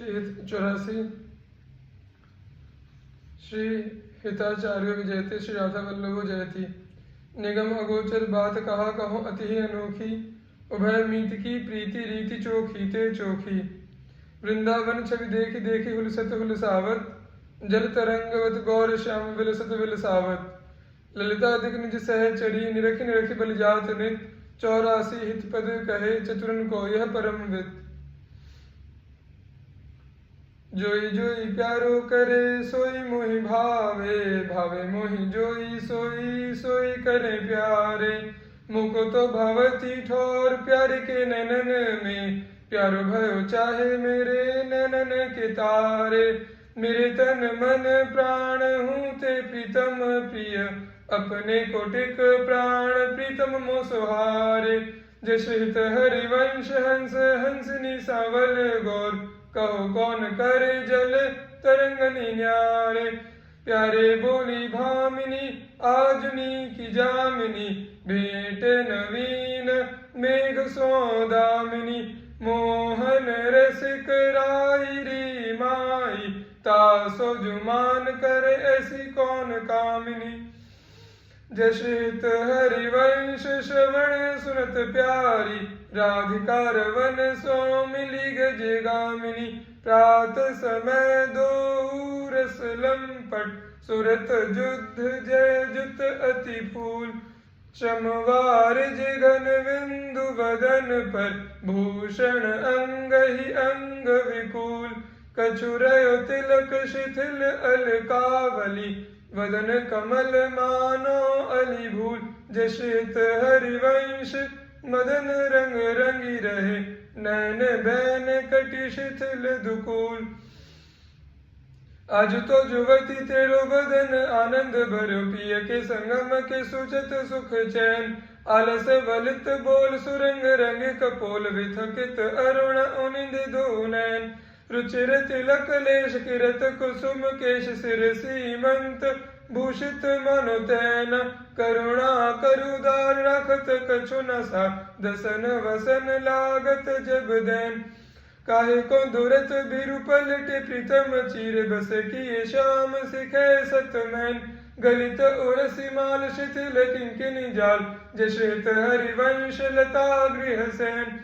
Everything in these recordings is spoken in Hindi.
श्री 84 श्री हिताचार्य विजयते श्री राधा वल्लभो जयति। निगम अगोचर बात कहा कहो अति ही अनोखी, उभय मीत की प्रीति रीति चोखी ते चोखी। वृंदावन छवि देखी देखी हुलसत हुलसावत, जल तरंगवत गौर श्याम विलसत विलसावत। ललिता दिक निज सह चढ़ी निरखी निरखी बलिजात नित, 84 हित पद कहे चतुरन को यह परम वित। जोई जोई प्यारो करे सोई मोहि भावे, भावे मोहि जोई सोई सोई करे प्यारे। मुको तो भवती ठोर प्यारे के नैनन में, प्यारो भयो चाहे मेरे नैनन के तारे। मेरे तन मन प्राण हूँ ते प्रीतम प्रिय, अपने कोटिक प्राण प्रीतम मो सुहारे। जय हित हरिवंश हंस हंसनी सावल गौर, कहो कौन करे जल तरंगनी न्यारे। प्यारे बोली भामिनी आजुनी की जामिनी, भेंट नवीन मेघ सौदामिनी। मोहन रसिक राई री माई, तासो जुमान करे ऐसी कौन कामिनी। जशित हरिवंश श्रवण सुनत प्यारी, राधिकार वन सो मिली गजगामिनी। प्रात समय दो रस लंपट, सुरत युद्ध जय जुत अति फूल। श्रमवार जिघन बिंदु वदन पर, भूषण अंग ही अंग विकूल। कछुरयो तिलक शिथिल अलकावली, वदन कमल मानो अली भूल। जशित हरिवंश मदन रंग रंगी रहे, नैन बैन कटि शिथिल दुकूल। आज तो जुवती तेरो बदन आनंद भरो, पिय के संगम के सुचत सुख चैन। आलस वलित बोल सुरंग रंग कपोल, विथकित अरुण उनिंद दो नैन। रुचिर तिलक लेश किरत कुसुम केश, सिर सीमंत भूषित मनु तैन। करुणा करुदार रखत कछु न सा, दसन वसन लागत जब दैन। काहे को दुरत बिरु पलटे प्रीतम चीर, बस किए श्याम सिखे सतमैन। गलित उरसी माल शिथिल किंकिनी जाल, जशित हरिवंश लता गृह सैन।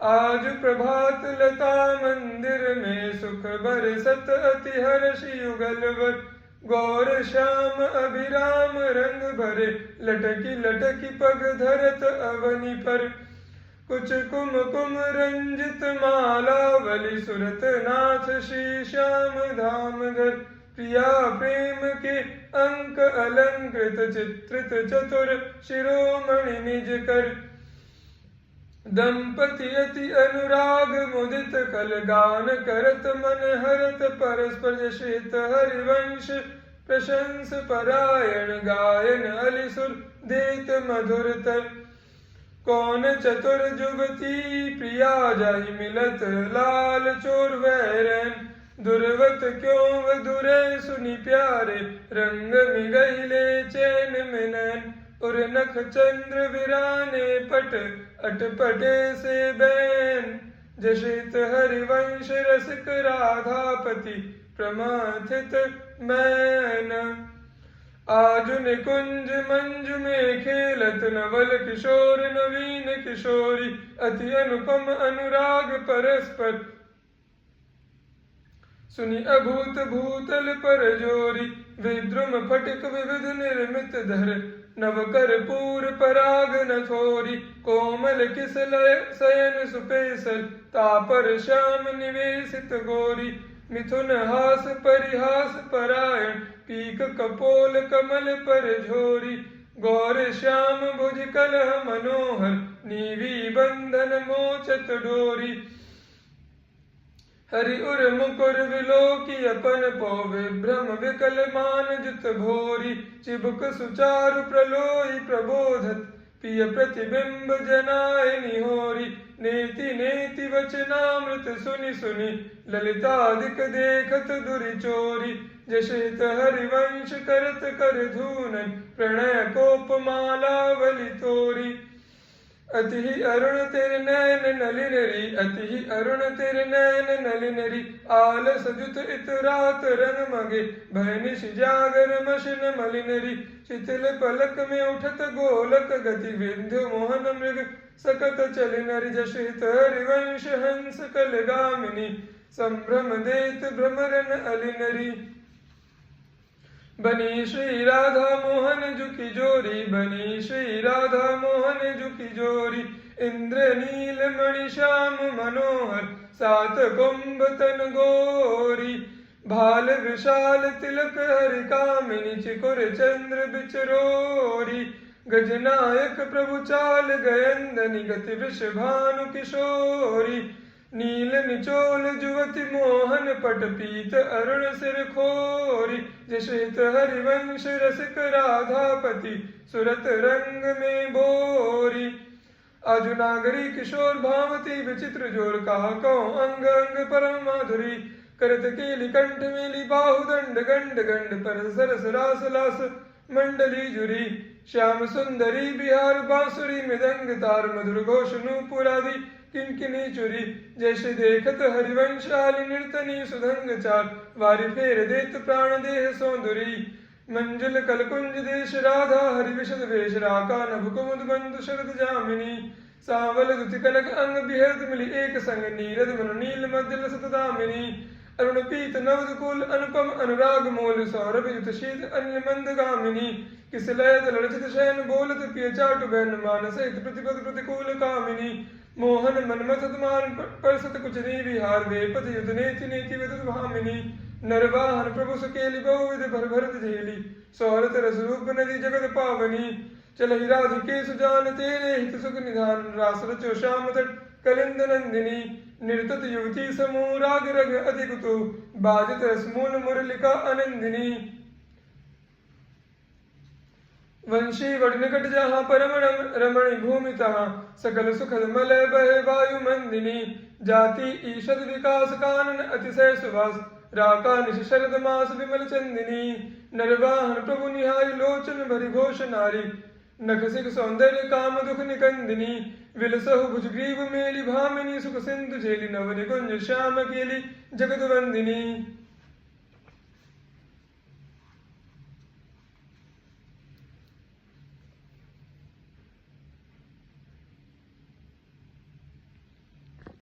आज प्रभात लता मंदिर में, सुख बरसत अति हर्षि युगलवर। गौर श्याम अभिराम रंग भरे, लटकी लटकी पग धरत अवनि पर। कुछ कुम कुम रंजित मालावली, सुरत नाथ श्री श्याम धाम घर। प्रिया प्रेम के अंक अलंकृत, चित्रित चतुर शिरोमणि निज कर। दंपति अति अनुराग मुदित कल, गान करत मन हरत परस्पर। जशित हरिवंश प्रशंस परायण, गायन अलिसुर देत मधुर तर। कौन चतुर जुगती प्रिया जाहि मिलत, लाल चोर वैरन। दुर्वत क्यों वधुरे सुनि प्यारे, रंग मिगहिले चैन मिनन। उर नख चंद्र विराने पट, अटपटे से बैन। जशित हरिवंश रसिक राधापति, प्रमाथित मैन। आज निकुंज मंजु में खेलत, नवल किशोर नवीन किशोरी। अति अनुपम अनुराग परस्पर, सुनि अभूत भूतल पर जोरी। विद्रुम फटिक विविध निर्मित धर, नवकर पूर पराग न थोरी। कोमल किसलय शयन सुपेसल, तापर श्याम निवेशित गोरी। मिथुन हास परिहास परायण, पीक कपोल कमल पर झोरी। गौर श्याम भुज कलह मनोहर, नीवी बंधन मोचत डोरी। हरि उर मुकुर विलोकी अपन पो, विभ्रम विकल मान जित भोरी। चिबुक सुचारु प्रलोई प्रबोधत, पिय प्रतिबिंब जनाय निहोरी। नेति नेति वचनामृत सुनि सुनि, ललितादिक देखत दुरि चोरी। जशित हरिवंश करत कर धूनन, प्रणय कोप मालावली तोरी। अति ही अरुण तेरे नैन नलिनरी, अति ही अरुण तेरे नैन नलिनरी। आल सजुत इत रात रंग मगे, भय निश जागर मशन मलिनरी। शिथिल पलक में उठत गोलक गति, विंध्य मोहन मृग सकत चलिनरी। जश हित हरिवंश हंस कल गामिनी, संभ्रम देत भ्रमरन अलिनरी। बनी श्री राधा मोहन जुकी जोरी, बनी श्री राधा मोहन जुकी जोरी। इंद्र नील मणि श्याम मनोहर, सात कुंभ तन गोरी। भाल विशाल तिलक हरि कामिनी, चिकुर चंद्र बिचरोरी। गजनायक प्रभु चाल गयंदनी, गति वृष भानु किशोरी। नील निचोल जुवति मोहन पट, पीत अरुण सिर खोरी। जशित हरिवंश रसिक राधापति, सुरत रंग में बोरी। आजु नागरी किशोर भावती, विचित्र जोर कहा कहो अंग अंग परम माधुरी। करत केली कंठ मेली, बाहु दंड गंड गंड, पर सरस रास लास मंडली जुरी। श्याम सुंदरी बिहार बांसुरी, मृदंग तार मधुर घोष नूपुरादि किंकिनी चुरी। जैसे देखत हरिवंशाली, नृतनी सुधंग चाल, वारी फेर देत प्राण देह सौंदरी। मंजुल कलकुंज देश राधा, हरि विशद वेश राका नभ कुमुद बंधु शरद जामिनी। सांवल दुति कनक अंग बिहरत मिली, एक संग नीरद मनु नील मध्यल सतदामिनी। अरुण पीत नवद कुल अनुपम, अनुराग मोल सौरभ युत शीत अन्य मंदगामिनी। किस लयत लड़चित शयन, बोलत पिय चाटु बहन, मानस हित प्रतिपद प्रतिकूल कामिनी। मोहन मनमथत मान, परसत कुछ नहीं विहार, वेपथ युत नेति नेति विदत भामिनी। नरवाहन प्रभु सुकेली, बहुविध भर भरत झेली। सौरत रस रूप नदी जगत पावनी। चलहि राधिके सुजान, तेरे हित सुख निधान। रास रचो श्याम तट कलिंद नंदिनी। निर्तत युवती समूह, राग रग अधिक तु, बाजित रसमूल मुरलिका आनंदिनी। वंशी वड निकट जहाँ, परम रमणी भूमि तहाँ। सकल सुखद मलय बहे वायु मंदिनी। जाति ईषद विकास कानन, अतिशय सुवास। राका निश शरद मास विमल चंदिनी। नरवाहन प्रभु निहारी, लोचन भरी घोष नारी। नख सिख सौंदर्य काम दुख निकंदिनी। विलसहु भुजग्रीव मेली, भामिनी सुख सिंधु झेली। नव निकुंज श्याम केली जगत वंदिनी।